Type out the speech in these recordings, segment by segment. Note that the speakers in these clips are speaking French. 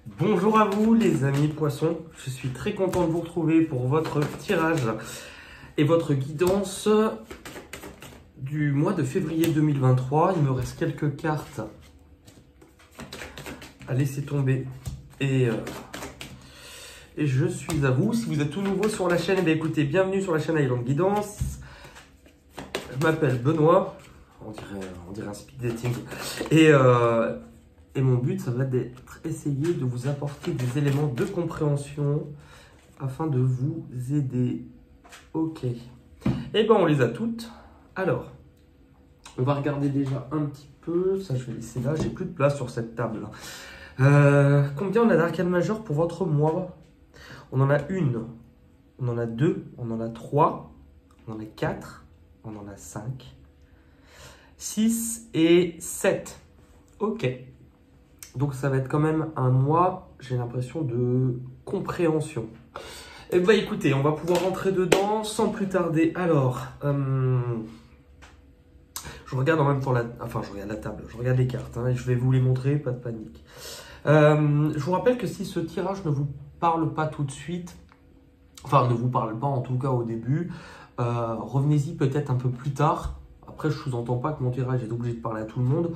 Bonjour à vous les amis poissons, je suis très content de vous retrouver pour votre tirage et votre guidance du mois de février 2023. Il me reste quelques cartes à laisser tomber et je suis à vous. Si vous êtes tout nouveau sur la chaîne, écoutez, bienvenue sur la chaîne Island Guidance. Je m'appelle Benoît, on dirait un speed dating et mon but, ça va être essayer de vous apporter des éléments de compréhension afin de vous aider. Ok. Et ben on les a toutes. Alors, on va regarder déjà un petit peu. Ça, je vais laisser là. J'ai plus de place sur cette table. Combien on a d'arcane majeur pour votre mois? On en a une, on en a deux, on en a trois, on en a quatre, on en a cinq, 6 et 7. Ok. Donc ça va être quand même un mois, j'ai l'impression, de compréhension. Et bah écoutez, on va pouvoir rentrer dedans sans plus tarder. Alors, je regarde en même temps je regarde la table, je regarde les cartes, et je vais vous les montrer, pas de panique. Je vous rappelle que si ce tirage ne vous parle pas tout de suite, enfin ne vous parle pas en tout cas au début, revenez-y peut-être un peu plus tard. Après, je ne sous-entends pas que mon tirage est obligé de parler à tout le monde.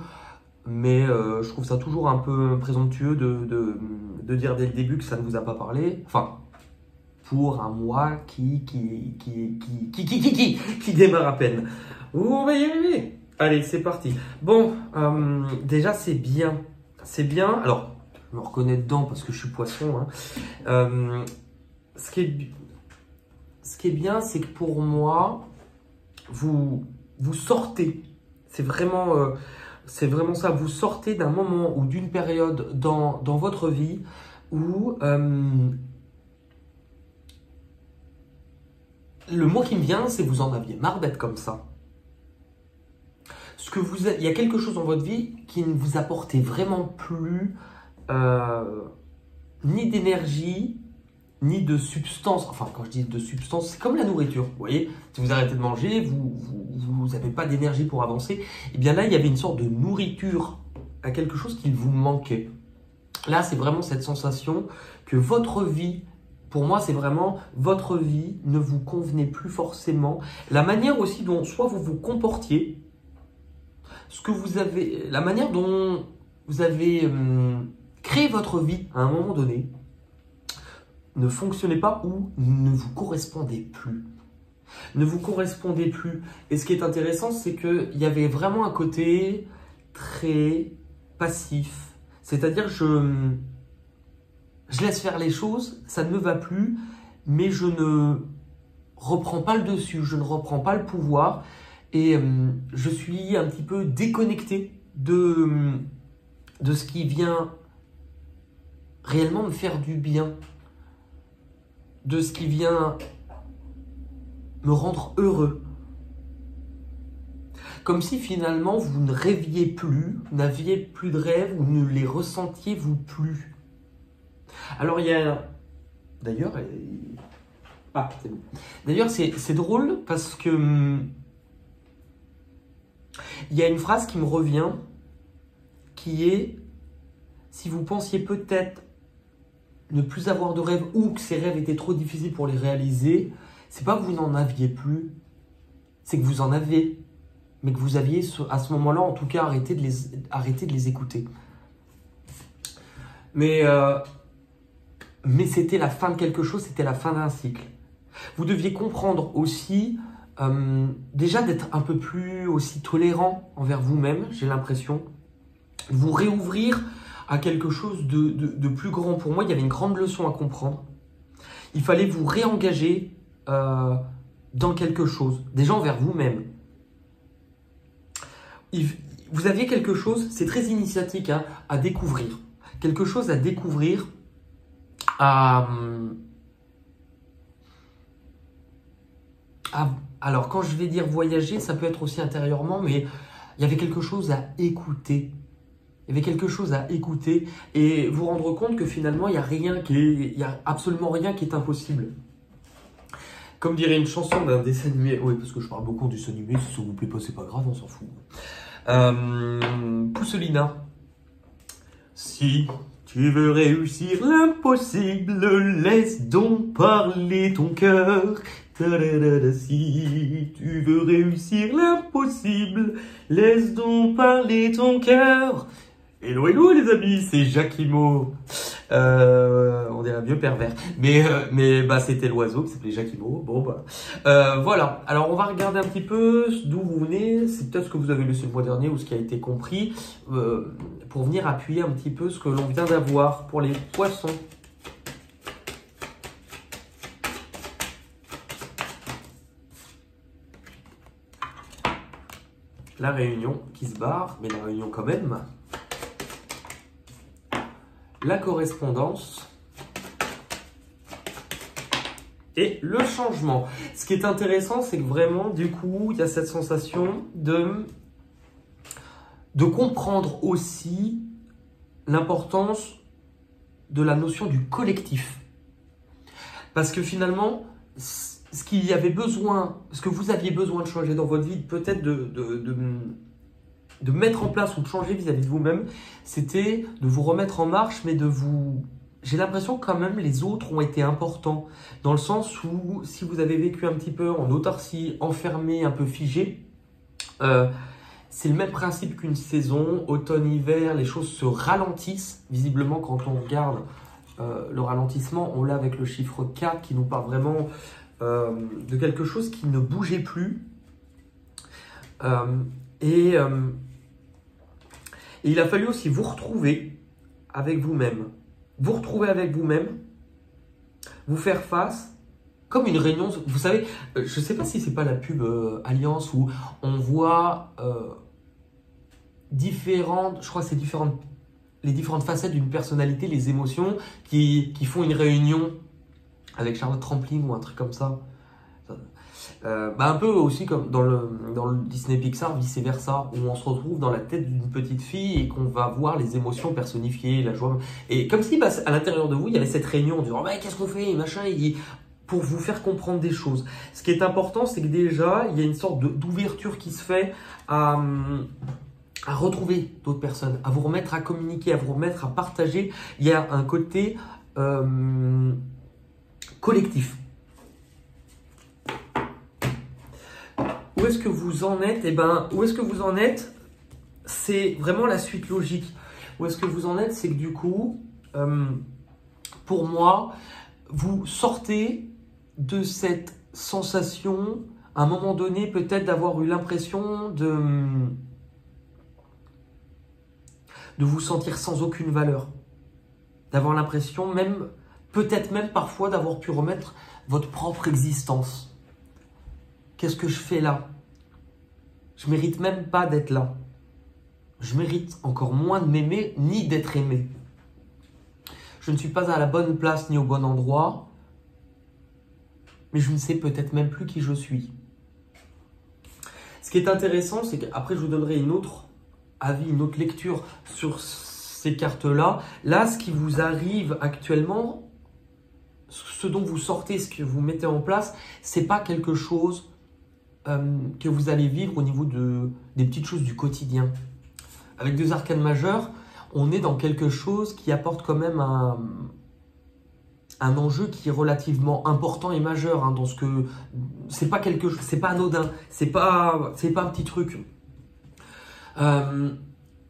Mais je trouve ça toujours un peu présomptueux de dire dès le début que ça ne vous a pas parlé. Enfin, pour un mois qui démarre à peine. On va y arriver. Allez, c'est parti. Bon, déjà, c'est bien. C'est bien. Alors, je me reconnais dedans parce que je suis poisson. Ce qui est bien, c'est que pour moi, vous sortez. C'est vraiment ça, vous sortez d'un moment ou d'une période dans votre vie où le mot qui me vient, c'est que vous en aviez marre d'être comme ça. Il y a quelque chose dans votre vie qui ne vous apportait vraiment plus ni d'énergie, ni de substance. Enfin, quand je dis de substance, c'est comme la nourriture. Vous voyez, si vous arrêtez de manger, vous n'avez pas d'énergie pour avancer. Et bien là, il y avait une sorte de nourriture à quelque chose qui vous manquait. Là, c'est vraiment cette sensation que votre vie, pour moi, c'est vraiment votre vie ne vous convenait plus forcément. La manière aussi dont soit vous vous comportiez, la manière dont vous avez créé votre vie à un moment donné, ne fonctionnait pas ou ne vous correspondait plus. Ne vous correspondait plus. Et ce qui est intéressant, c'est qu'il y avait vraiment un côté très passif. C'est-à-dire, je laisse faire les choses, ça ne me va plus, mais je ne reprends pas le dessus, je ne reprends pas le pouvoir. Et je suis un petit peu déconnecté de ce qui vient réellement me faire du bien. De ce qui vient me rendre heureux. Comme si finalement vous ne rêviez plus, n'aviez plus de rêves, ou ne les ressentiez vous plus. Alors il y a... D'ailleurs, c'est bon. D'ailleurs c'est drôle parce que il y a une phrase qui me revient qui est: si vous pensiez peut-être ne plus avoir de rêves ou que ces rêves étaient trop difficiles pour les réaliser, c'est pas que vous n'en aviez plus, c'est que vous en avez, mais que vous aviez à ce moment-là en tout cas arrêté de les écouter. Mais c'était la fin de quelque chose, c'était la fin d'un cycle. Vous deviez comprendre aussi déjà d'être un peu plus aussi tolérant envers vous-même, j'ai l'impression, vous réouvrir à quelque chose de plus grand. Pour moi, il y avait une grande leçon à comprendre. Il fallait vous réengager dans quelque chose, déjà envers vous-même. Vous aviez quelque chose, c'est très initiatique, à découvrir. Quelque chose à découvrir, alors, quand je vais dire voyager, ça peut être aussi intérieurement, mais il y avait quelque chose à écouter. Il y avait quelque chose à écouter et vous rendre compte que finalement, il y a absolument rien qui est impossible. Comme dirait une chanson d'un dessin animé, oui, parce que je parle beaucoup du dessin animé, si ça vous plaît pas, c'est pas grave, on s'en fout. Pousselina, si Tu veux réussir l'impossible, laisse donc parler ton cœur. Si tu veux réussir l'impossible, laisse donc parler ton cœur. Hello, hello les amis, c'est Jacquimo. On dirait un vieux pervers. Mais bah, c'était l'oiseau qui s'appelait Jacquimo. Bon, bah. Voilà. Alors, on va regarder un petit peu d'où vous venez. C'est peut-être ce que vous avez laissé le mois dernier ou ce qui a été compris. Pour venir appuyer un petit peu ce que l'on vient d'avoir pour les poissons. La réunion qui se barre, mais la réunion quand même. La correspondance et le changement. Ce qui est intéressant, c'est que vraiment, du coup, il y a cette sensation de comprendre aussi l'importance de la notion du collectif. Parce que finalement, ce qu'il y avait besoin, ce que vous aviez besoin de changer dans votre vie, peut-être de mettre en place ou de changer vis-à-vis de vous-même, c'était de vous remettre en marche, mais de vous... J'ai l'impression que quand même les autres ont été importants, dans le sens où si vous avez vécu un petit peu en autarcie, enfermé, un peu figé, c'est le même principe qu'une saison, automne-hiver, les choses se ralentissent. Visiblement, quand on regarde le ralentissement, on l'a avec le chiffre 4 qui nous parle vraiment de quelque chose qui ne bougeait plus. Et il a fallu aussi vous retrouver avec vous-même. Vous retrouver avec vous-même, vous faire face, comme une réunion. Vous savez, je ne sais pas si c'est pas la pub Alliance où on voit différentes, je crois que c'est les différentes facettes d'une personnalité, les émotions qui font une réunion avec Charlotte Rampling ou un truc comme ça. Un peu aussi comme dans le Disney Pixar, vice versa, où on se retrouve dans la tête d'une petite fille et qu'on va voir les émotions personnifiées, la joie. Et comme si à l'intérieur de vous, il y avait cette réunion en disant qu'est-ce qu'on fait, machin, pour vous faire comprendre des choses. Ce qui est important, c'est que déjà, il y a une sorte d'ouverture qui se fait à retrouver d'autres personnes, à vous remettre à communiquer, à vous remettre à partager. Il y a un côté collectif. Où est-ce que vous en êtes? Où est-ce que vous en êtes? C'est vraiment la suite logique. Où est-ce que vous en êtes? C'est que du coup, pour moi, vous sortez de cette sensation, à un moment donné, peut-être d'avoir eu l'impression de vous sentir sans aucune valeur. D'avoir l'impression peut-être même parfois d'avoir pu remettre votre propre existence. Qu'est-ce que je fais là? Je mérite même pas d'être là. Je mérite encore moins de m'aimer ni d'être aimé. Je ne suis pas à la bonne place ni au bon endroit, mais je ne sais peut-être même plus qui je suis. Ce qui est intéressant, c'est qu'après je vous donnerai une autre avis, une autre lecture sur ces cartes-là. Là, ce qui vous arrive actuellement, ce dont vous sortez, ce que vous mettez en place, c'est pas quelque chose que vous allez vivre au niveau des petites choses du quotidien. Avec 2 arcanes majeures, on est dans quelque chose qui apporte quand même un enjeu qui est relativement important et majeur. Dans ce que c'est pas quelque chose, c'est pas anodin, c'est pas un petit truc.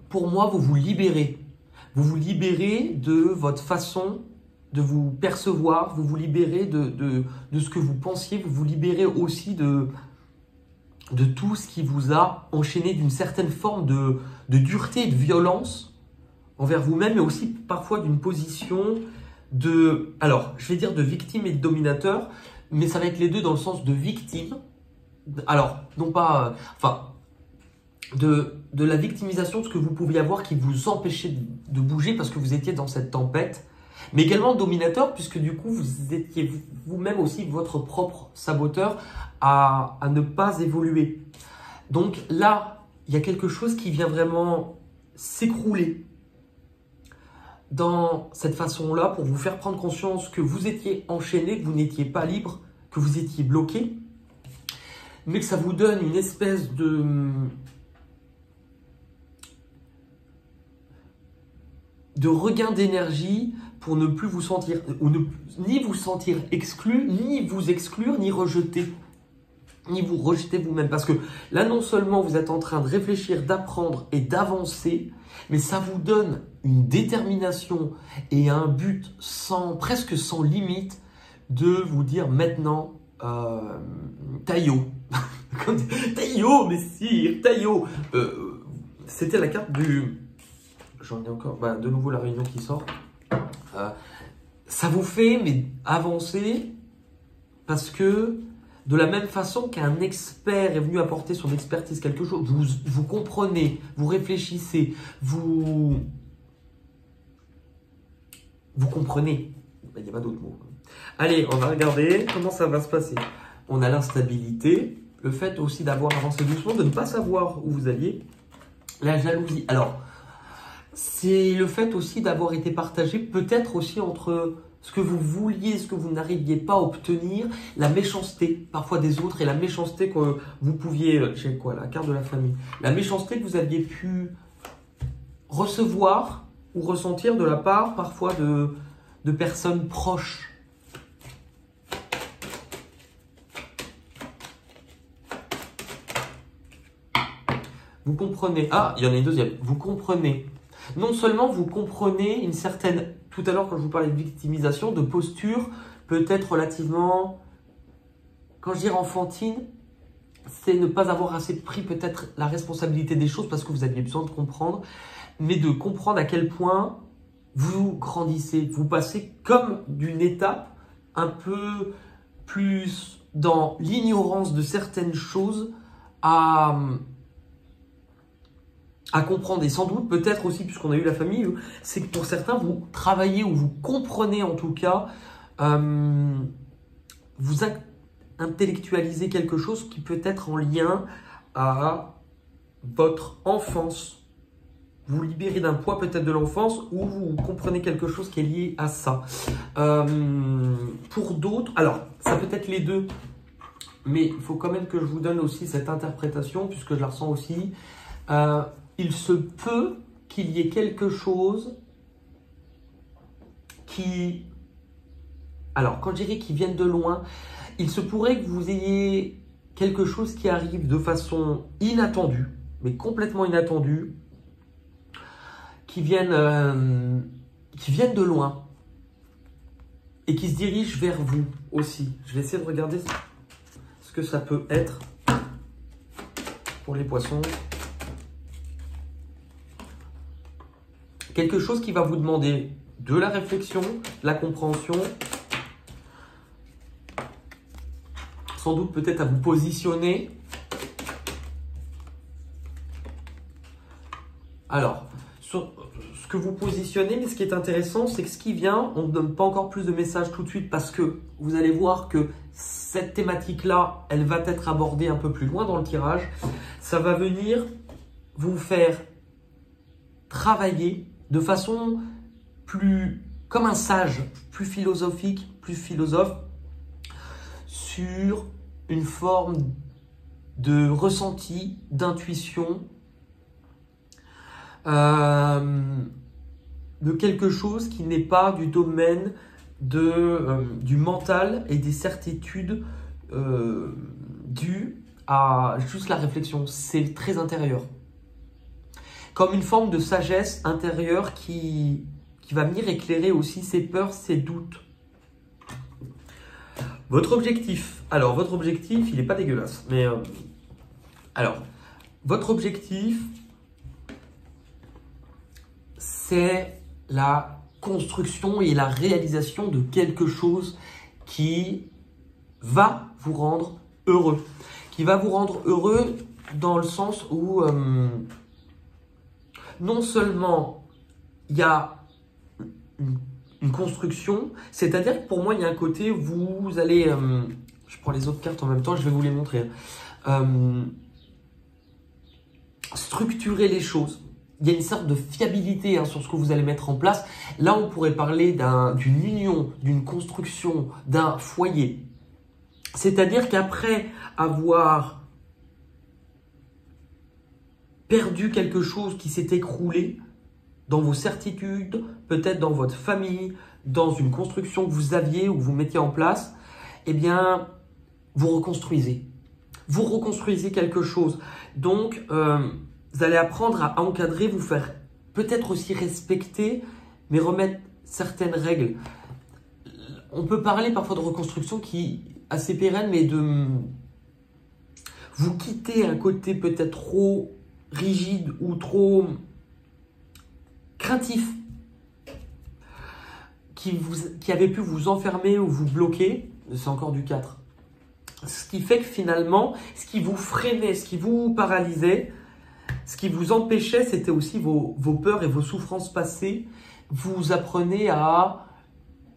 Pour moi, vous vous libérez. Vous vous libérez de votre façon de vous percevoir, vous vous libérez de ce que vous pensiez, vous vous libérez aussi de tout ce qui vous a enchaîné d'une certaine forme de dureté et de violence envers vous-même, mais aussi parfois d'une position alors, je vais dire de victime et de dominateur, mais ça va être les deux dans le sens de victime. Alors, non pas... de la victimisation de ce que vous pouviez avoir qui vous empêchait de bouger parce que vous étiez dans cette tempête, mais également dominateur puisque du coup, vous étiez vous-même aussi votre propre saboteur à ne pas évoluer. Donc là, il y a quelque chose qui vient vraiment s'écrouler dans cette façon-là pour vous faire prendre conscience que vous étiez enchaîné, que vous n'étiez pas libre, que vous étiez bloqué, mais que ça vous donne une espèce de regain d'énergie pour ne plus vous sentir, ni vous sentir exclu, ni vous exclure, ni rejeter. Ni vous rejeter vous-même. Parce que là, non seulement vous êtes en train de réfléchir, d'apprendre et d'avancer, mais ça vous donne une détermination et un but presque sans limite de vous dire maintenant, Taïyo. Taïyo, messire, Taïyo. C'était la carte du... J'en ai encore, de nouveau la réunion qui sort. Ça vous fait avancer parce que de la même façon qu'un expert est venu apporter son expertise quelque chose, vous comprenez, vous réfléchissez, vous comprenez. Il n'y a pas d'autre mot. Allez, on va regarder comment ça va se passer. On a l'instabilité, le fait aussi d'avoir avancé doucement, de ne pas savoir où vous alliez, la jalousie. Alors, c'est le fait aussi d'avoir été partagé, peut-être aussi entre ce que vous vouliez, ce que vous n'arriviez pas à obtenir, la méchanceté parfois des autres et la méchanceté que vous pouviez, j'ai quoi, la carte de la famille, la méchanceté que vous aviez pu recevoir ou ressentir de la part parfois de personnes proches. Vous comprenez, il y en a une deuxième, vous comprenez. Non seulement vous comprenez une certaine, tout à l'heure quand je vous parlais de victimisation, de posture peut-être relativement, quand je dis enfantine, c'est ne pas avoir assez pris peut-être la responsabilité des choses parce que vous aviez besoin de comprendre, mais de comprendre à quel point vous grandissez, vous passez comme d'une étape un peu plus dans l'ignorance de certaines choses à comprendre. Et sans doute, peut-être aussi, puisqu'on a eu la famille, c'est que pour certains, vous travaillez ou vous comprenez en tout cas, vous intellectualisez quelque chose qui peut être en lien à votre enfance. Vous libérez d'un poids peut-être de l'enfance ou vous comprenez quelque chose qui est lié à ça. Pour d'autres, alors ça peut être les deux, mais il faut quand même que je vous donne aussi cette interprétation puisque je la ressens aussi. Il se peut qu'il y ait quelque chose qui... Alors, quand je dirais qui vienne de loin, il se pourrait que vous ayez quelque chose qui arrive de façon inattendue, mais complètement inattendue, qui viennent de loin et qui se dirigent vers vous aussi. Je vais essayer de regarder ce que ça peut être pour les poissons. Quelque chose qui va vous demander de la réflexion, de la compréhension, sans doute peut-être à vous positionner. Alors, sur ce que vous positionnez, mais ce qui est intéressant, c'est que ce qui vient, on ne donne pas encore plus de messages tout de suite parce que vous allez voir que cette thématique-là, elle va être abordée un peu plus loin dans le tirage. Ça va venir vous faire travailler de façon plus, comme un sage, plus philosophique, plus philosophe, sur une forme de ressenti, d'intuition, de quelque chose qui n'est pas du domaine du mental et des certitudes dues à juste la réflexion. C'est très intérieur. Comme une forme de sagesse intérieure qui va venir éclairer aussi ses peurs, ses doutes. Votre objectif. Alors, votre objectif, il n'est pas dégueulasse. Mais, alors, votre objectif, c'est la construction et la réalisation de quelque chose qui va vous rendre heureux. Qui va vous rendre heureux dans le sens où... non seulement il y a une construction, c'est-à-dire que pour moi, il y a un côté où vous allez... je prends les autres cartes en même temps, je vais vous les montrer. Structurer les choses. Il y a une sorte de fiabilité sur ce que vous allez mettre en place. Là, on pourrait parler d'une union, d'une construction, d'un foyer. C'est-à-dire qu'après avoir perdu quelque chose qui s'est écroulé, dans vos certitudes, peut-être dans votre famille, dans une construction que vous aviez ou que vous mettiez en place, eh bien, vous reconstruisez. Vous reconstruisez quelque chose. Donc, vous allez apprendre à encadrer, vous faire peut-être aussi respecter, mais remettre certaines règles. On peut parler parfois de reconstruction qui est assez pérenne, mais de vous quitter un côté peut-être trop rigide ou trop craintif qui avait pu vous enfermer ou vous bloquer. C'est encore du 4. Ce qui fait que finalement, ce qui vous freinait, ce qui vous paralysait, ce qui vous empêchait, c'était aussi vos peurs et vos souffrances passées. Vous apprenez à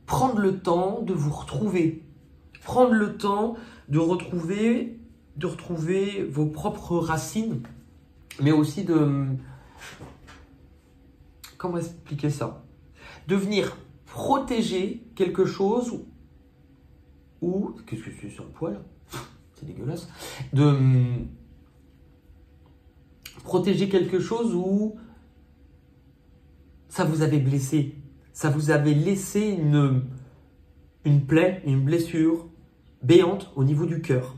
prendre le temps de vous retrouver. Prendre le temps de retrouver vos propres racines, mais aussi de... Comment expliquer ça? De venir protéger quelque chose ou... Qu'est-ce que c'est sur le poil? C'est dégueulasse. De protéger quelque chose où ça vous avait blessé. Ça vous avait laissé une plaie, une blessure béante au niveau du cœur.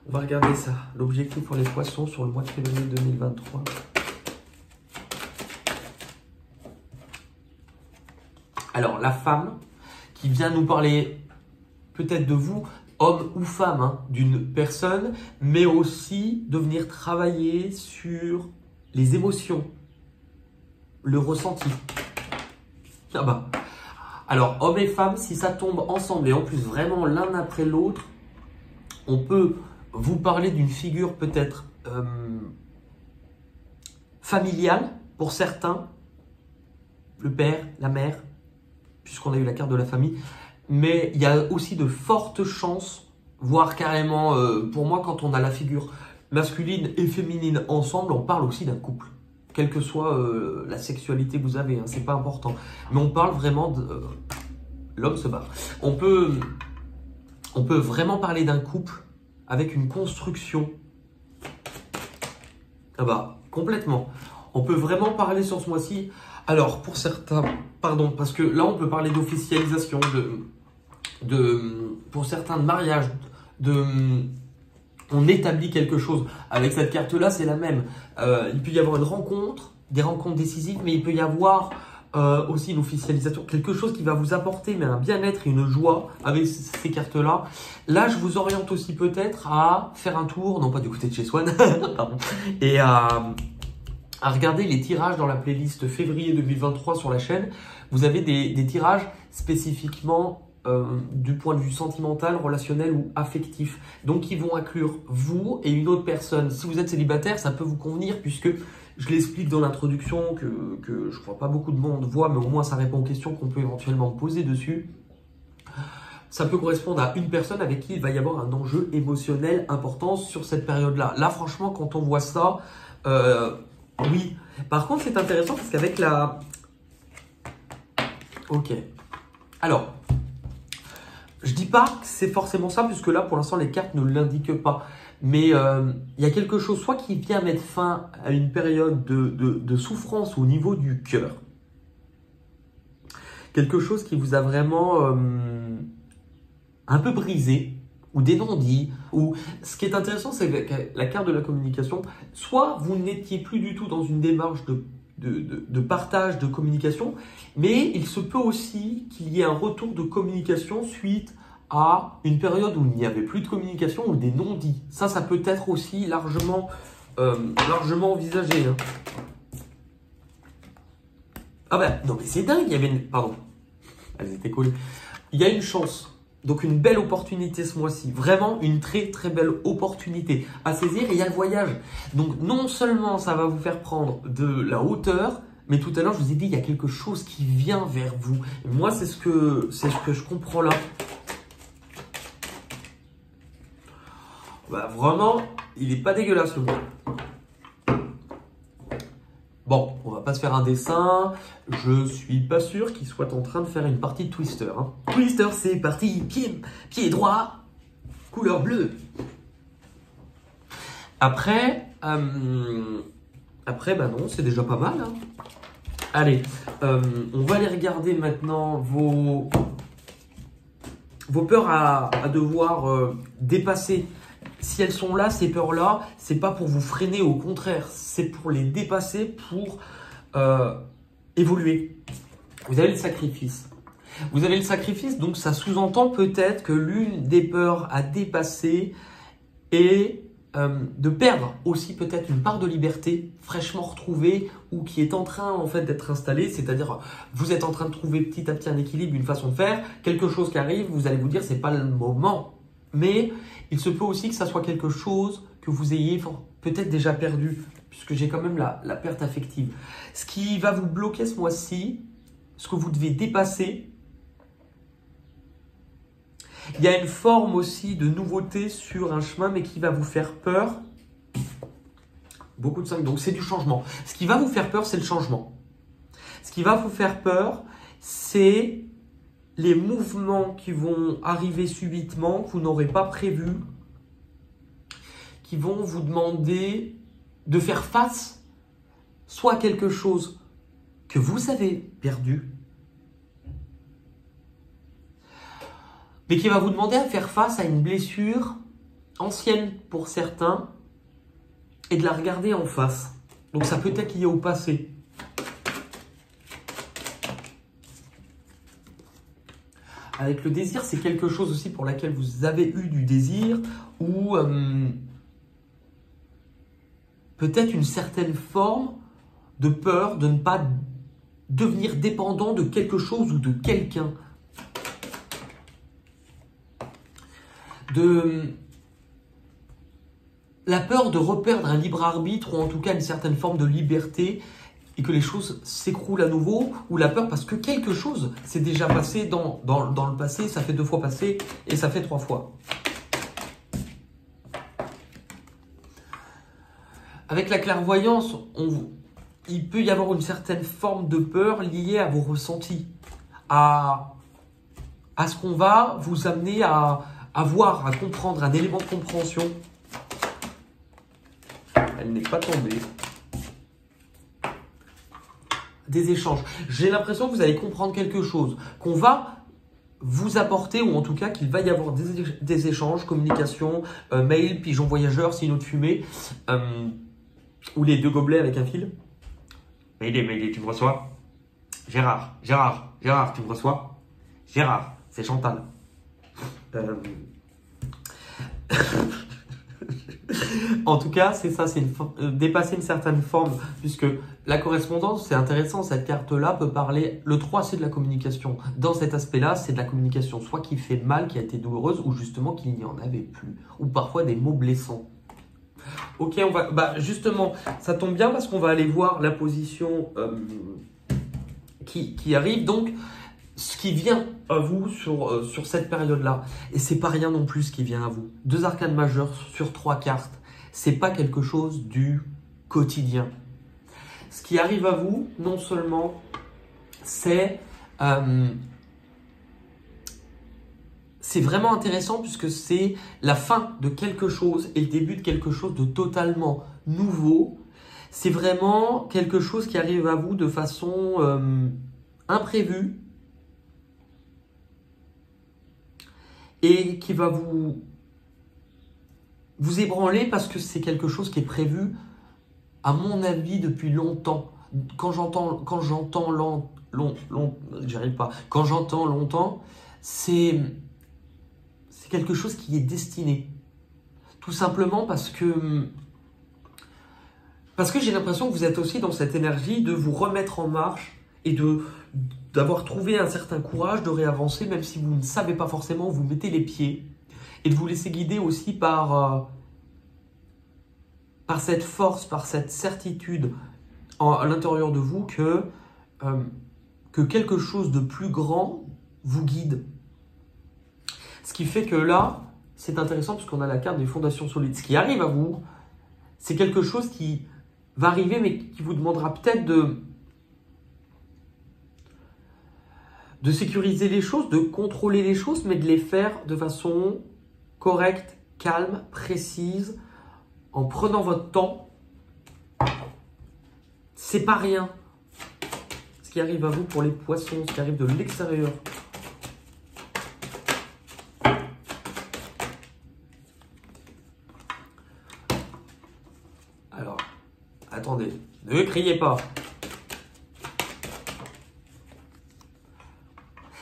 On va regarder ça. L'objectif pour les poissons sur le mois de février 2023. Alors, la femme qui vient nous parler peut-être de vous, homme ou femme, hein, d'une personne, mais aussi de venir travailler sur les émotions, le ressenti. Ah bah. Alors, homme et femme, si ça tombe ensemble et en plus vraiment l'un après l'autre, on peut vous parler d'une figure peut-être familiale pour certains, le père, la mère, puisqu'on a eu la carte de la famille, mais il y a aussi de fortes chances, voire carrément, pour moi, quand on a la figure masculine et féminine ensemble, on parle aussi d'un couple. Quelle que soit la sexualité que vous avez, hein, c'est pas important. Mais on parle vraiment de... l'homme se barre. On peut vraiment parler d'un couple avec une construction. Ah bah, complètement. On peut vraiment parler sur ce mois-ci. Alors, pour certains, pardon, parce que là, on peut parler d'officialisation, pour certains de mariage, on établit quelque chose. Avec cette carte-là, c'est la même. Il peut y avoir une rencontre, des rencontres décisives, mais il peut y avoir aussi une officialisation, quelque chose qui va vous apporter mais un bien-être et une joie avec ces cartes-là. Là, je vous oriente aussi peut-être à faire un tour, non pas du côté de chez Swan, pardon, et à regarder les tirages dans la playlist février 2023 sur la chaîne. Vous avez des tirages spécifiquement du point de vue sentimental, relationnel ou affectif. Donc, qui vont inclure vous et une autre personne. Si vous êtes célibataire, ça peut vous convenir puisque je l'explique dans l'introduction que je crois pas beaucoup de monde voit, mais au moins ça répond aux questions qu'on peut éventuellement poser dessus. Ça peut correspondre à une personne avec qui il va y avoir un enjeu émotionnel important sur cette période-là. Là, franchement, quand on voit ça, oui. Par contre, c'est intéressant parce qu'avec la... Ok. Alors, je dis pas que c'est forcément ça, puisque là, pour l'instant, les cartes ne l'indiquent pas. Mais il y a quelque chose, soit qui vient mettre fin à une période de souffrance au niveau du cœur. Quelque chose qui vous a vraiment un peu brisé, ou des non-dits. Ou... Ce qui est intéressant, c'est que la carte de la communication, soit vous n'étiez plus du tout dans une démarche de partage, de communication, mais il se peut aussi qu'il y ait un retour de communication suite à une période où il n'y avait plus de communication ou des non-dits. Ça peut être aussi largement envisagé. Hein. Ah ben, non mais c'est dingue, il y avait une... Pardon, elles étaient collées. Il y a une chance, donc une belle opportunité ce mois-ci. Vraiment une très très belle opportunité à saisir et il y a le voyage. Donc non seulement ça va vous faire prendre de la hauteur, mais tout à l'heure je vous ai dit, il y a quelque chose qui vient vers vous. Et moi, c'est ce que je comprends là. Bah, vraiment, il n'est pas dégueulasse le mot. Bon, on va pas se faire un dessin. Je suis pas sûr qu'il soit en train de faire une partie de Twister. Hein. Twister, c'est parti. Pied droit, couleur bleue. Après, Après, bah non, c'est déjà pas mal. Hein. Allez, on va aller regarder maintenant vos peurs à devoir dépasser. Si elles sont là, ces peurs-là, c'est pas pour vous freiner, au contraire, c'est pour les dépasser, pour évoluer. Vous avez le sacrifice. Vous avez le sacrifice, donc ça sous-entend peut-être que l'une des peurs à dépasser est de perdre aussi peut-être une part de liberté fraîchement retrouvée ou qui est en train en fait d'être installée, c'est-à-dire vous êtes en train de trouver petit à petit un équilibre, une façon de faire, quelque chose qui arrive, vous allez vous dire c'est pas le moment, mais il se peut aussi que ça soit quelque chose que vous ayez peut-être déjà perdu, puisque j'ai quand même la perte affective. Ce qui va vous bloquer ce mois-ci, ce que vous devez dépasser, il y a une forme aussi de nouveauté sur un chemin, mais qui va vous faire peur. Beaucoup de 5, donc c'est du changement. Ce qui va vous faire peur, c'est le changement. Ce qui va vous faire peur, c'est les mouvements qui vont arriver subitement, que vous n'aurez pas prévus, qui vont vous demander de faire face soit à quelque chose que vous avez perdu, mais qui va vous demander à faire face à une blessure ancienne pour certains et de la regarder en face. Donc ça peut être lié au passé. Avec le désir, c'est quelque chose aussi pour laquelle vous avez eu du désir ou peut-être une certaine forme de peur de ne pas devenir dépendant de quelque chose ou de quelqu'un. De la peur de reperdre un libre arbitre ou en tout cas une certaine forme de liberté et que les choses s'écroulent à nouveau, ou la peur parce que quelque chose s'est déjà passé dans le passé, ça fait 2 fois passé et ça fait 3 fois. Avec la clairvoyance, il peut y avoir une certaine forme de peur liée à vos ressentis, à ce qu'on va vous amener à voir, à comprendre, un élément de compréhension. Elle n'est pas tombée. Des échanges. J'ai l'impression que vous allez comprendre quelque chose, qu'on va vous apporter, ou en tout cas qu'il va y avoir des échanges, communication, mail, pigeon voyageur, signaux de fumée, ou les 2 gobelets avec un fil. Mayday, tu me reçois? Gérard, tu me reçois? Gérard, c'est Chantal. En tout cas, c'est ça, c'est dépasser une certaine forme, puisque la correspondance, c'est intéressant, cette carte-là peut parler, le 3, c'est de la communication. Dans cet aspect-là, c'est de la communication, soit qui fait mal, qui a été douloureuse, ou justement qu'il n'y en avait plus, ou parfois des mots blessants. Ok, on va, justement, ça tombe bien parce qu'on va aller voir la position qui arrive, donc ce qui vient à vous sur cette période-là. Et c'est pas rien non plus ce qui vient à vous. 2 arcanes majeures sur 3 cartes. C'est pas quelque chose du quotidien. Ce qui arrive à vous, non seulement, c'est vraiment intéressant puisque c'est la fin de quelque chose et le début de quelque chose de totalement nouveau. C'est vraiment quelque chose qui arrive à vous de façon imprévue et qui va vous ébranler parce que c'est quelque chose qui est prévu, à mon avis, depuis longtemps. Quand j'entends longtemps, c'est quelque chose qui est destiné. Tout simplement parce que j'ai l'impression que vous êtes aussi dans cette énergie de vous remettre en marche et d'avoir trouvé un certain courage, de réavancer, même si vous ne savez pas forcément où vous mettez les pieds, et de vous laisser guider aussi par cette force, par cette certitude à l'intérieur de vous que quelque chose de plus grand vous guide. Ce qui fait que là, c'est intéressant parce qu'on a la carte des fondations solides. Ce qui arrive à vous, c'est quelque chose qui va arriver, mais qui vous demandera peut-être de sécuriser les choses, de contrôler les choses, mais de les faire de façon correcte, calme, précise, en prenant votre temps c'est pas rien. Ce qui arrive à vous pour les poissons, ce qui arrive de l'extérieur. Alors, attendez, ne criez pas.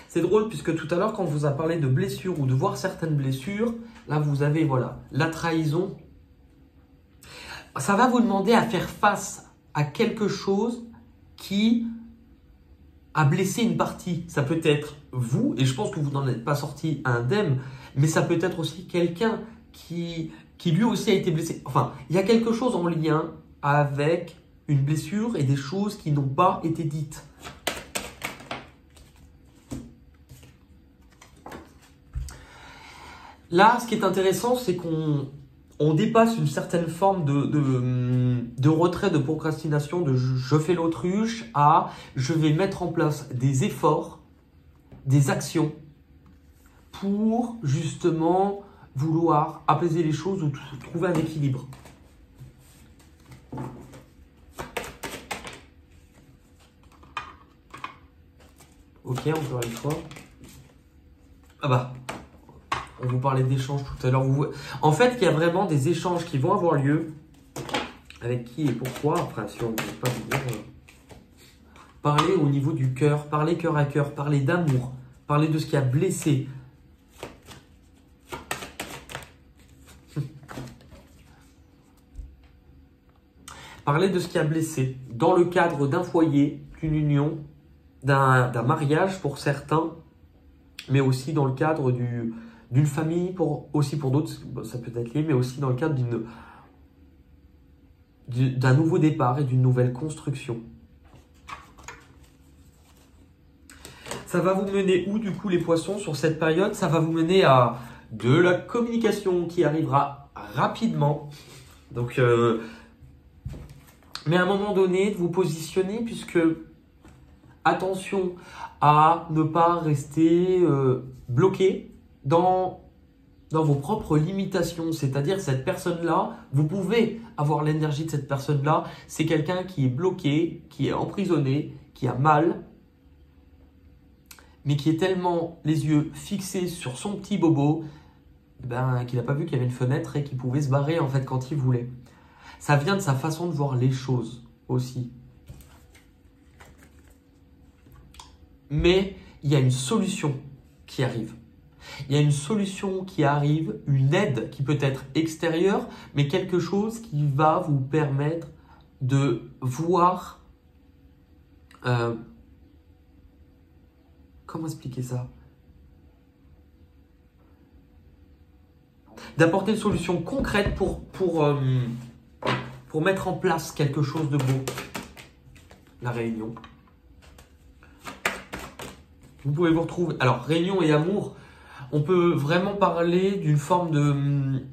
C'est drôle puisque tout à l'heure, quand on vous a parlé de blessures ou de voir certaines blessures, là vous avez voilà, la trahison. Ça va vous demander à faire face à quelque chose qui a blessé une partie. Ça peut être vous, et je pense que vous n'en êtes pas sorti indemne, mais ça peut être aussi quelqu'un qui lui aussi a été blessé. Enfin, il y a quelque chose en lien avec une blessure et des choses qui n'ont pas été dites. Là, ce qui est intéressant, c'est qu'on dépasse une certaine forme de retrait, de procrastination, de je fais l'autruche, à je vais mettre en place des efforts, des actions pour justement vouloir apaiser les choses ou trouver un équilibre. Ok, encore une fois. Ah bah, on vous parlait d'échanges tout à l'heure. En fait, il y a vraiment des échanges qui vont avoir lieu. Avec qui et pourquoi. Enfin, si on ne peut pas vous dire. Parler au niveau du cœur, parler cœur à cœur, parler d'amour, parler de ce qui a blessé. Parler de ce qui a blessé dans le cadre d'un foyer, d'une union, d'un mariage pour certains, mais aussi dans le cadre d'une famille, aussi pour d'autres, ça peut être lié, mais aussi dans le cadre d'un nouveau départ et d'une nouvelle construction. Ça va vous mener où, du coup, les poissons, sur cette période? Ça va vous mener à de la communication qui arrivera rapidement. Donc, mais à un moment donné, de vous positionner, puisque attention à ne pas rester bloqué dans vos propres limitations. C'est-à-dire, cette personne-là, vous pouvez avoir l'énergie de cette personne-là. C'est quelqu'un qui est bloqué, qui est emprisonné, qui a mal, mais qui est tellement les yeux fixés sur son petit bobo, qu'il n'a pas vu qu'il y avait une fenêtre et qu'il pouvait se barrer en fait quand il voulait. Ça vient de sa façon de voir les choses aussi. Mais il y a une solution qui arrive. Il y a une solution qui arrive, une aide qui peut être extérieure, mais quelque chose qui va vous permettre de voir... comment expliquer ça? D'apporter une solution concrète pour mettre en place quelque chose de beau. La réunion. Vous pouvez vous retrouver... Alors, réunion et amour, on peut vraiment parler d'une forme de...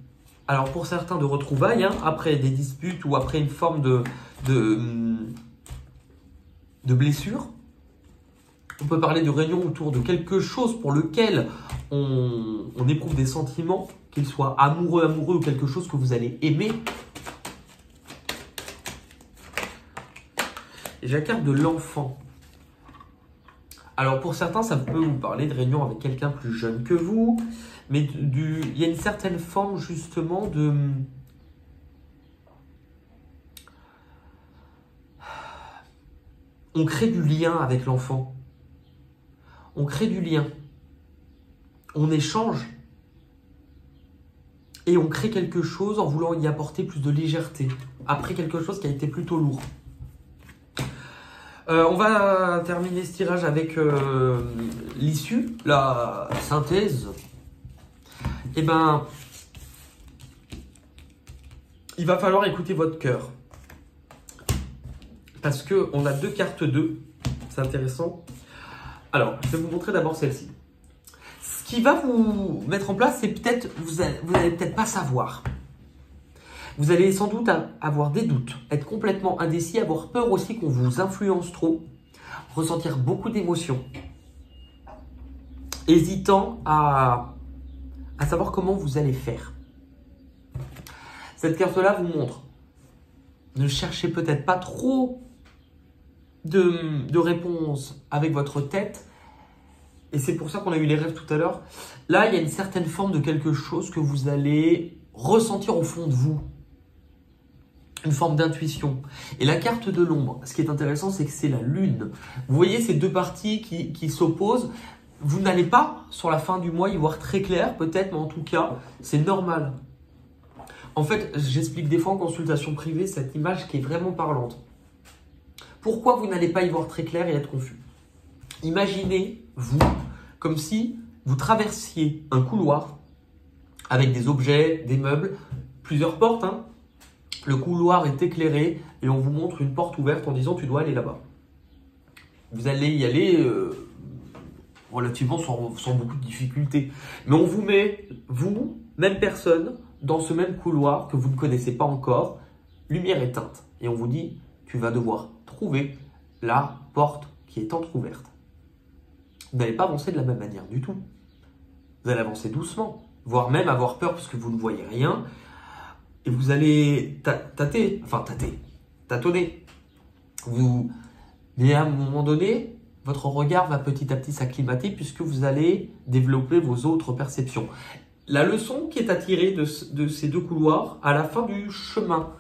Alors, pour certains, de retrouvailles, hein, après des disputes ou après une forme de blessure. On peut parler de réunion autour de quelque chose pour lequel on éprouve des sentiments, qu'il soit amoureux ou quelque chose que vous allez aimer. Et j'ai la carte de l'enfant. Alors pour certains, ça peut vous parler de réunion avec quelqu'un plus jeune que vous, mais il y a une certaine forme justement de... On crée du lien avec l'enfant. On crée du lien. On échange. Et on crée quelque chose en voulant y apporter plus de légèreté. Après quelque chose qui a été plutôt lourd. On va terminer ce tirage avec l'issue, la synthèse. Eh ben, il va falloir écouter votre cœur. Parce qu'on a deux cartes 2. C'est intéressant. Alors, je vais vous montrer d'abord celle-ci. Ce qui va vous mettre en place, c'est peut-être, vous n'allez peut-être pas savoir. Vous allez sans doute avoir des doutes, être complètement indécis, avoir peur aussi qu'on vous influence trop, ressentir beaucoup d'émotions, hésitant à savoir comment vous allez faire. Cette carte-là vous montre, ne cherchez peut-être pas trop de réponse avec votre tête. Et c'est pour ça qu'on a eu les rêves tout à l'heure. Là, il y a une certaine forme de quelque chose que vous allez ressentir au fond de vous. Une forme d'intuition. Et la carte de l'ombre, ce qui est intéressant, c'est que c'est la lune. Vous voyez ces deux parties qui s'opposent. Vous n'allez pas, sur la fin du mois, y voir très clair, peut-être, mais en tout cas, c'est normal. En fait, j'explique des fois en consultation privée cette image qui est vraiment parlante. Pourquoi vous n'allez pas y voir très clair et être confus? Imaginez, vous, comme si vous traversiez un couloir avec des objets, des meubles, plusieurs portes. Le couloir est éclairé et on vous montre une porte ouverte en disant « tu dois aller là-bas ». Vous allez y aller relativement sans beaucoup de difficultés. Mais on vous met, vous, même personne, dans ce même couloir que vous ne connaissez pas encore, lumière éteinte. Et on vous dit « tu vas devoir trouver la porte qui est entrouverte ». Vous n'allez pas avancer de la même manière du tout. Vous allez avancer doucement, voire même avoir peur parce que vous ne voyez rien. Et vous allez tâtonner. Mais à un moment donné, votre regard va petit à petit s'acclimater puisque vous allez développer vos autres perceptions. La leçon qui est à tirer de ces deux couloirs, à la fin du chemin,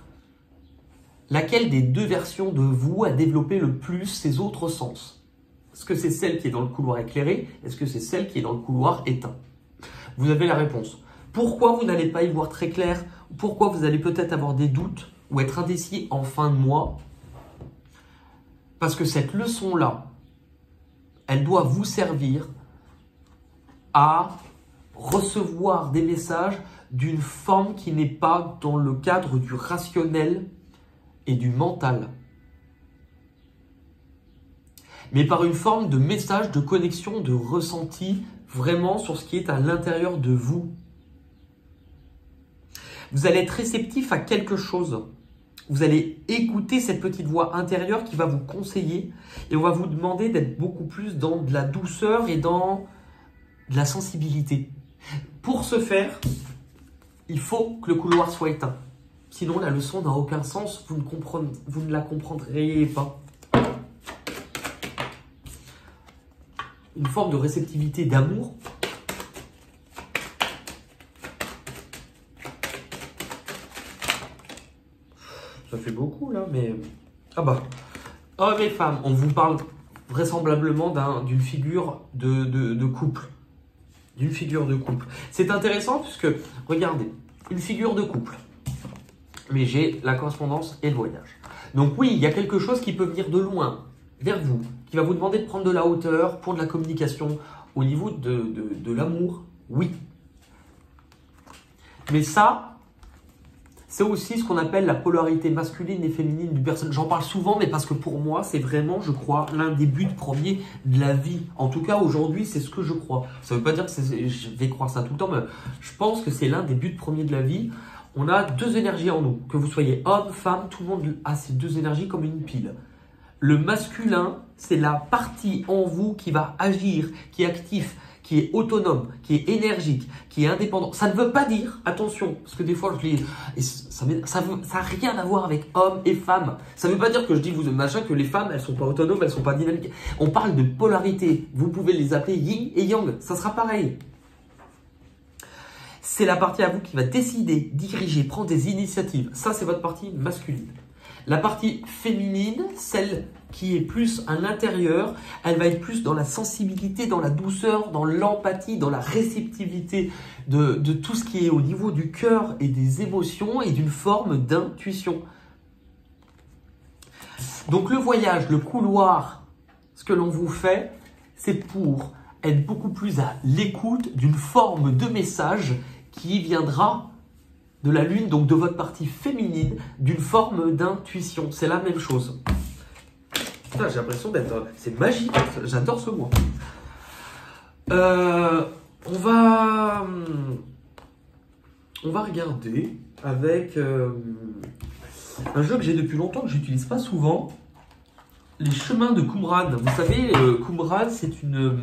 laquelle des deux versions de vous a développé le plus ses autres sens? Est-ce que c'est celle qui est dans le couloir éclairé? Est-ce que c'est celle qui est dans le couloir éteint? Vous avez la réponse. Pourquoi vous n'allez pas y voir très clair? Pourquoi vous allez peut-être avoir des doutes ou être indécis en fin de mois? Parce que cette leçon-là, elle doit vous servir à recevoir des messages d'une forme qui n'est pas dans le cadre du rationnel et du mental, mais par une forme de message, de connexion, de ressenti, vraiment sur ce qui est à l'intérieur de vous. Vous allez être réceptif à quelque chose. Vous allez écouter cette petite voix intérieure qui va vous conseiller et on va vous demander d'être beaucoup plus dans de la douceur et dans de la sensibilité. Pour ce faire, il faut que le couloir soit éteint. Sinon, la leçon n'a aucun sens, vous ne la comprendrez pas. Une forme de réceptivité, d'amour. Ça fait beaucoup là, mais... Ah bah, hommes et femmes, on vous parle vraisemblablement d'une figure de couple. D'une figure de couple. C'est intéressant puisque, regardez, une figure de couple. Mais j'ai la correspondance et le voyage. Donc oui, il y a quelque chose qui peut venir de loin, vers vous, qui va vous demander de prendre de la hauteur pour de la communication au niveau de l'amour, oui. Mais ça, c'est aussi ce qu'on appelle la polarité masculine et féminine d'une personne. J'en parle souvent, mais parce que pour moi, c'est vraiment, je crois, l'un des buts premiers de la vie. En tout cas, aujourd'hui, c'est ce que je crois. Ça ne veut pas dire que je vais croire ça tout le temps, mais je pense que c'est l'un des buts premiers de la vie. On a deux énergies en nous. Que vous soyez homme, femme, tout le monde a ces deux énergies comme une pile. Le masculin, c'est la partie en vous qui va agir, qui est actif, qui est autonome, qui est énergique, qui est indépendant. Ça ne veut pas dire, attention, parce que des fois je lis, ça n'a rien à voir avec homme et femme. Ça ne veut pas dire que je dis machin que les femmes, elles sont pas autonomes, elles sont pas dynamiques. On parle de polarité. Vous pouvez les appeler yin et yang. Ça sera pareil. C'est la partie à vous qui va décider, diriger, prendre des initiatives. Ça, c'est votre partie masculine. La partie féminine, celle qui est plus à l'intérieur, elle va être plus dans la sensibilité, dans la douceur, dans l'empathie, dans la réceptivité de tout ce qui est au niveau du cœur et des émotions et d'une forme d'intuition. Donc le voyage, le couloir, ce que l'on vous fait, c'est pour être beaucoup plus à l'écoute d'une forme de message qui viendra de la lune, donc de votre partie féminine, d'une forme d'intuition. C'est la même chose. J'ai l'impression d'être... C'est magique, j'adore ce mot. On va regarder avec un jeu que j'ai depuis longtemps, que j'utilise pas souvent. Les chemins de Qumran. Vous savez, Qumran, c'est une...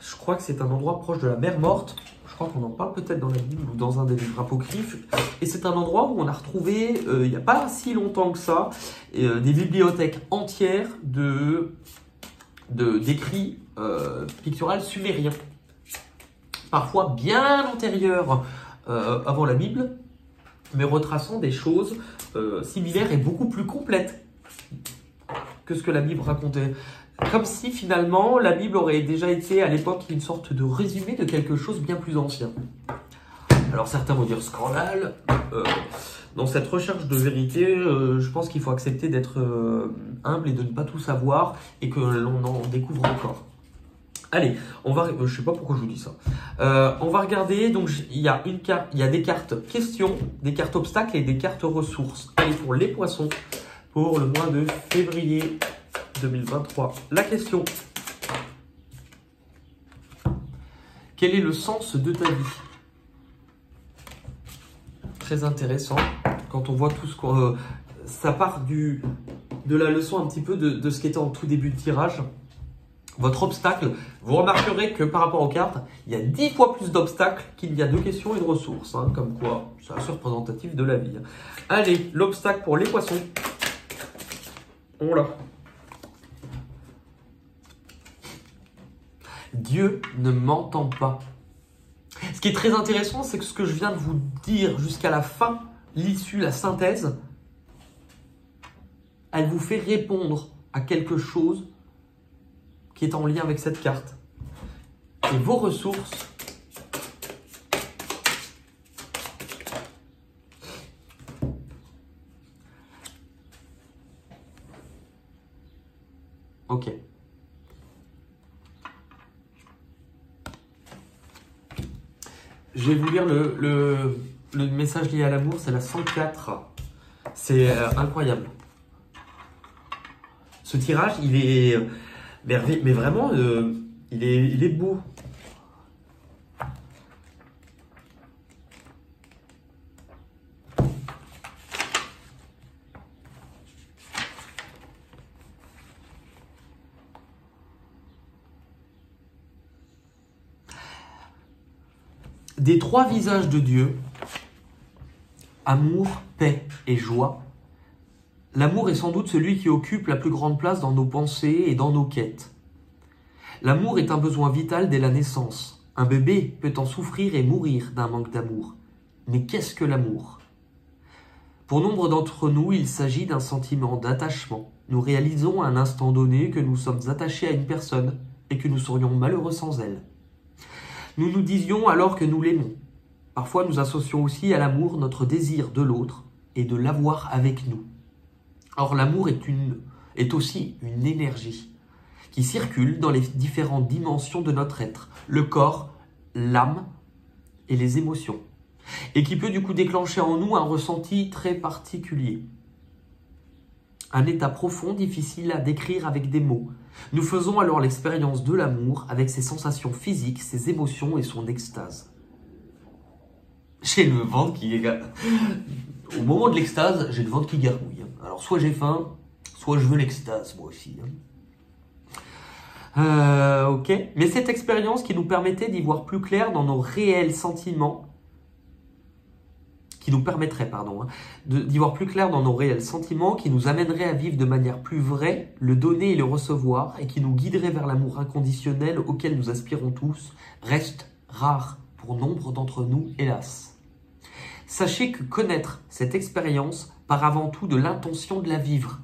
Je Je crois que c'est un endroit proche de la mer Morte. Je crois qu'on en parle peut-être dans la Bible ou dans un des livres apocryphes. Et c'est un endroit où on a retrouvé, il n'y a pas si longtemps que ça, des bibliothèques entières d'écrits picturales sumériens. Parfois bien antérieurs avant la Bible, mais retraçant des choses similaires et beaucoup plus complètes que ce que la Bible racontait. Comme si finalement la Bible aurait déjà été à l'époque une sorte de résumé de quelque chose bien plus ancien. Alors certains vont dire scandale. Dans cette recherche de vérité, je pense qu'il faut accepter d'être humble et de ne pas tout savoir et que l'on en découvre encore. Allez, on va. Je sais pas pourquoi je vous dis ça. On va regarder. Donc il y a des cartes questions, des cartes obstacles et des cartes ressources. Allez, pour les poissons, pour le mois de février 2023. La question. Quel est le sens de ta vie? Très intéressant. Quand on voit tout ce qu'on... ça part de la leçon un petit peu de ce qui était en tout début de tirage. Votre obstacle, vous remarquerez que par rapport aux cartes, il y a 10 fois plus d'obstacles qu'il y a de questions et de ressources. Hein, comme quoi, c'est assez représentatif de la vie. Allez, l'obstacle pour les poissons. On l'a. Dieu ne m'entend pas. Ce qui est très intéressant, c'est que ce que je viens de vous dire jusqu'à la fin, l'issue, la synthèse, elle vous fait répondre à quelque chose qui est en lien avec cette carte. Et vos ressources, ok. Je vais vous lire le message lié à l'amour, c'est la 104. C'est incroyable. Ce tirage, il est... mais vraiment, il est beau. Des 3 visages de Dieu, amour, paix et joie, l'amour est sans doute celui qui occupe la plus grande place dans nos pensées et dans nos quêtes. L'amour est un besoin vital dès la naissance. Un bébé peut en souffrir et mourir d'un manque d'amour. Mais qu'est-ce que l'amour? Pour nombre d'entre nous, il s'agit d'un sentiment d'attachement. Nous réalisons à un instant donné que nous sommes attachés à une personne et que nous serions malheureux sans elle. Nous nous disions alors que nous l'aimons. Parfois, nous associons aussi à l'amour notre désir de l'autre et de l'avoir avec nous. Or, l'amour est aussi une énergie qui circule dans les différentes dimensions de notre être, le corps, l'âme et les émotions, et qui peut du coup déclencher en nous un ressenti très particulier. Un état profond, difficile à décrire avec des mots. Nous faisons alors l'expérience de l'amour avec ses sensations physiques, ses émotions et son extase. J'ai le ventre qui... Au moment de l'extase, j'ai le ventre qui gargouille. Alors soit j'ai faim, soit je veux l'extase, moi aussi. Ok. Mais cette expérience qui nous permettait d'y voir plus clair dans nos réels sentiments, qui nous permettrait, d'y voir plus clair dans nos réels sentiments, qui nous amènerait à vivre de manière plus vraie, le donner et le recevoir, et qui nous guiderait vers l'amour inconditionnel auquel nous aspirons tous, reste rare pour nombre d'entre nous, hélas. Sachez que connaître cette expérience part avant tout de l'intention de la vivre.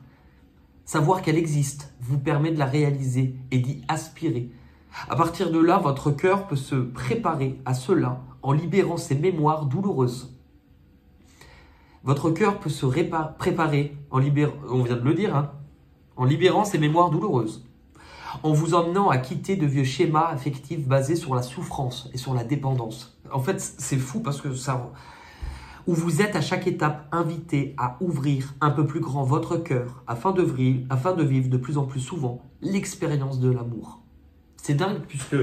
Savoir qu'elle existe vous permet de la réaliser et d'y aspirer. À partir de là, votre cœur peut se préparer à cela en libérant ses mémoires douloureuses. Votre cœur peut se préparer, on vient de le dire, en libérant ses mémoires douloureuses, en vous emmenant à quitter de vieux schémas affectifs basés sur la souffrance et sur la dépendance. En fait, c'est fou parce que ça... Où vous êtes à chaque étape invité à ouvrir un peu plus grand votre cœur afin de vivre de plus en plus souvent l'expérience de l'amour. C'est dingue puisque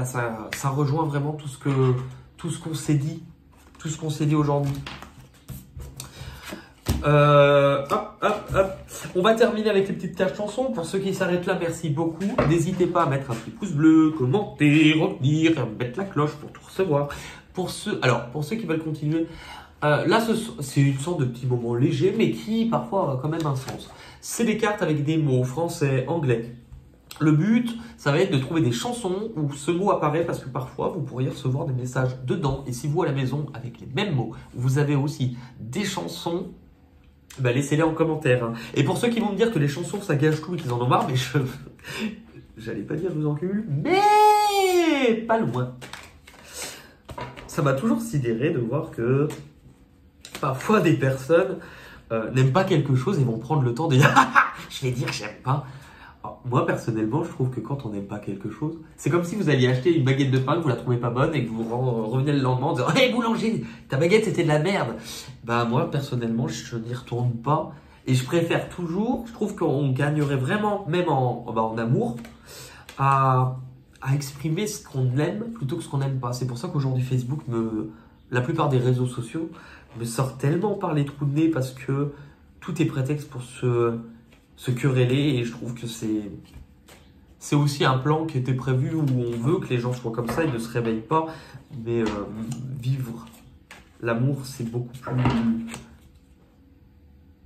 ça rejoint vraiment tout ce qu'on s'est dit aujourd'hui. Hop. On va terminer avec les petites caches chansons. Pour ceux qui s'arrêtent là, merci beaucoup. N'hésitez pas à mettre un petit pouce bleu, commenter, revenir, mettre la cloche pour tout recevoir. Pour ceux qui veulent continuer, là, c'est une sorte de petit moment léger, mais qui parfois a quand même un sens. C'est des cartes avec des mots français, anglais. Le but, ça va être de trouver des chansons où ce mot apparaît parce que parfois, vous pourriez recevoir des messages dedans. Et si vous, à la maison, avec les mêmes mots, vous avez aussi des chansons, bah, laissez-les en commentaire. Hein. Et pour ceux qui vont me dire que les chansons, ça gâche tout et qu'ils en ont marre, mais j'allais pas dire je vous encule, mais pas loin. Ça m'a toujours sidéré de voir que parfois des personnes n'aiment pas quelque chose et vont prendre le temps de dire « je vais dire que j'aime pas ». Moi, personnellement, je trouve que quand on n'aime pas quelque chose, c'est comme si vous alliez acheter une baguette de pain que vous la trouvez pas bonne et que vous revenez le lendemain en disant « Hé boulanger, ta baguette c'était de la merde !» Bah moi, personnellement, je n'y retourne pas et je préfère toujours, je trouve qu'on gagnerait vraiment, même en amour, à exprimer ce qu'on aime plutôt que ce qu'on n'aime pas. C'est pour ça qu'aujourd'hui Facebook, la plupart des réseaux sociaux me sortent tellement par les trous de nez parce que tout est prétexte pour se quereller et je trouve que c'est aussi un plan qui était prévu où on veut que les gens soient comme ça et ne se réveillent pas, mais vivre l'amour c'est beaucoup plus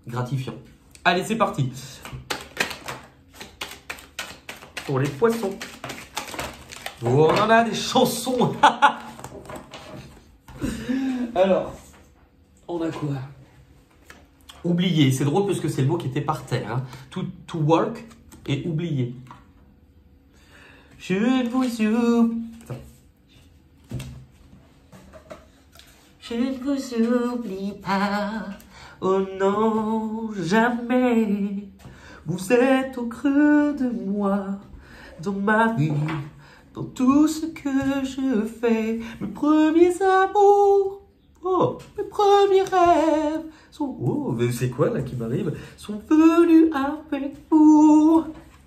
gratifiant. Allez, c'est parti pour les poissons. Oh, on en a des chansons. Alors, on a quoi? Oublier, c'est drôle parce que c'est le mot qui était par terre. Hein. To work et oublier. Je ne vous oublie pas. Oh non, jamais. Vous êtes au creux de moi, dans ma vie, dans tout ce que je fais. Mes premiers amours. Oh, mes premiers rêves sont... Oh, mais c'est quoi là qui m'arrive? Sont venus avec vous.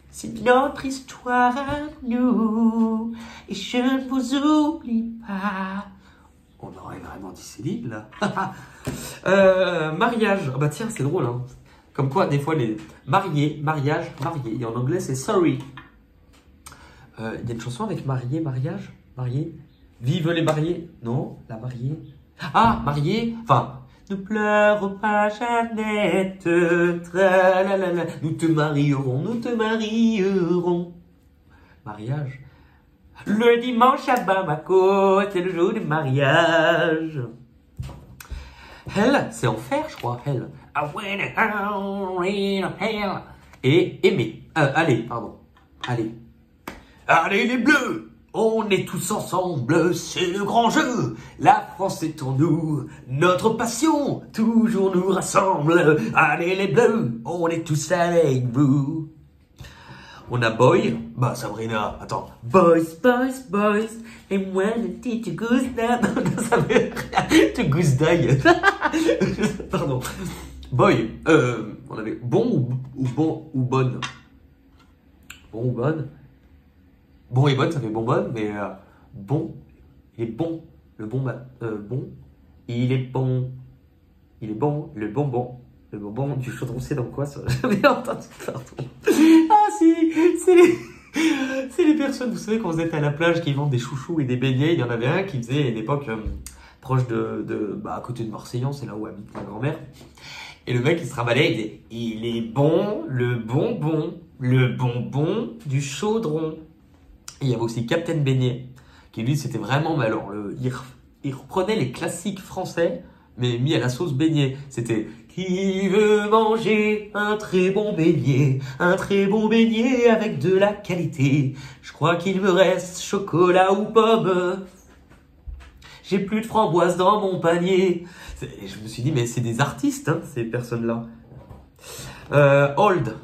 C'est notre histoire à nous. Et je ne vous oublie pas. On aurait vraiment dit Céline là. Mariage. Ah bah tiens, c'est drôle. Hein. Comme quoi, des fois, les mariés, mariage, marié. Et en anglais, c'est sorry. Il y a une chanson avec marié, mariage, marié. Vive les mariés. Non, la mariée. Ah, mariée, enfin, ne pleure pas, Jeannette, tralalala, nous te marierons. Mariage. Le dimanche à Bamako, c'est le jour du mariage. Hell, c'est enfer, je crois, hell. Et aimer. Allez, pardon. Allez. Allez les bleus! On est tous ensemble, c'est le grand jeu. La France est en nous, notre passion toujours nous rassemble. Allez les bleus, on est tous avec vous. On a boy, bah Sabrina, attends. Boys, boys, boys, et moi le petit tu gousses d'ail. Non, ça veut rien, tu gousses d'ail. Pardon. Boy, on avait bon ou bon ou bonne. Bon ou bonne. Bon et bonne, ça fait bonbonne, mais bon, il est bon. Le bon, bon, il est bon. Il est bon, le bonbon. Le bonbon du chaudron, c'est dans quoi ça? J'avais entendu, pardon. Ah si, c'est les personnes, vous savez, quand vous êtes à la plage, qui vendent des chouchous et des beignets. Il y en avait un qui faisait à une époque proche à côté de Marseillan, c'est là où habite ma grand-mère. Et le mec, il se rabalait, il disait, il est bon, le bonbon du chaudron. Et il y avait aussi Captain Beignet, qui lui, c'était vraiment, mais alors, il reprenait les classiques français, mais mis à la sauce beignet. C'était « Qui veut manger un très bon beignet avec de la qualité. Je crois qu'il me reste chocolat ou pomme. J'ai plus de framboises dans mon panier. » Et je me suis dit, mais c'est des artistes, hein, ces personnes-là. Old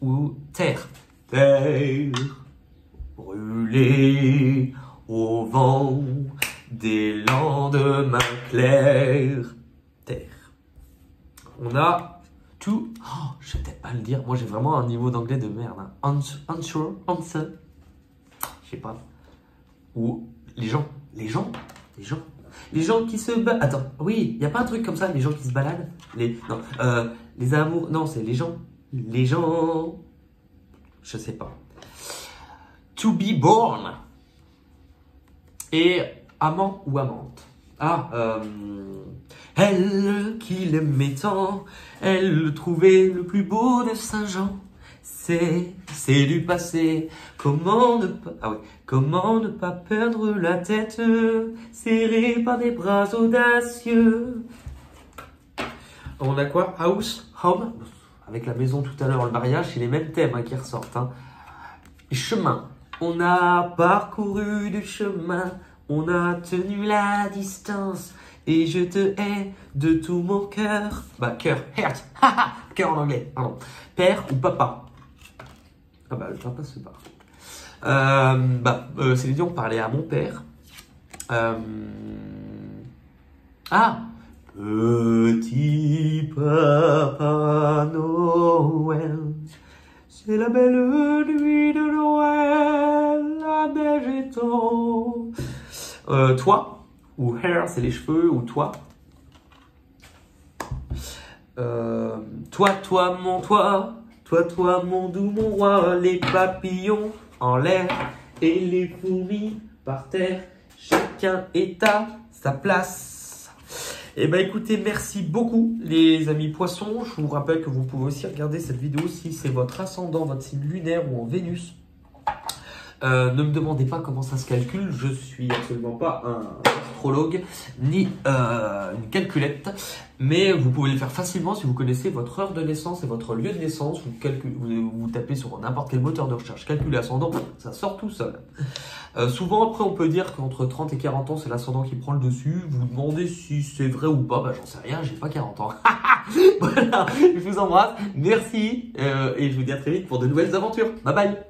ou terre. Terre. Brûlé au vent des lendemains clairs. Terre. On a tout. Oh, je vais peut-être pas le dire. Moi, j'ai vraiment un niveau d'anglais de merde. Hein. Answer. Je sais pas. Ou les gens. Les gens qui se baladent. Attends, oui, il n'y a pas un truc comme ça, les gens qui se baladent. Non, les amours. Non, c'est les gens. Les gens. Je sais pas. To be born. Et amant ou amante. Elle qui l'aimait tant, elle le trouvait le plus beau de Saint-Jean. C'est du passé. Comment ne pas perdre la tête, serré par des bras audacieux. On a quoi? House, home, avec la maison tout à l'heure, le mariage, c'est les mêmes thèmes qui ressortent. Chemin. On a parcouru du chemin, on a tenu la distance, et je te hais de tout mon cœur. Cœur, heart, cœur en anglais, pardon. Père ou papa? Le papa se barre. Céline Dion parlait à mon père. Petit papa Noël, c'est la belle nuit de Noël, la neige étend. Toi, ou hair, c'est les cheveux, ou toi. Toi, mon doux, mon roi, les papillons en l'air et les fourmis par terre, chacun est à sa place. Écoutez, merci beaucoup les amis poissons. Je vous rappelle que vous pouvez aussi regarder cette vidéo si c'est votre ascendant, votre signe lunaire ou en Vénus. Ne me demandez pas comment ça se calcule, je suis absolument pas un astrologue ni une calculette, mais vous pouvez le faire facilement si vous connaissez votre heure de naissance et votre lieu de naissance. Vous tapez sur n'importe quel moteur de recherche, calculer ascendant, ça sort tout seul. Souvent après on peut dire qu'entre 30 et 40 ans c'est l'ascendant qui prend le dessus. Vous demandez si c'est vrai ou pas, j'en sais rien, j'ai pas 40 ans. Voilà, je vous embrasse, merci et je vous dis à très vite pour de nouvelles aventures. Bye bye.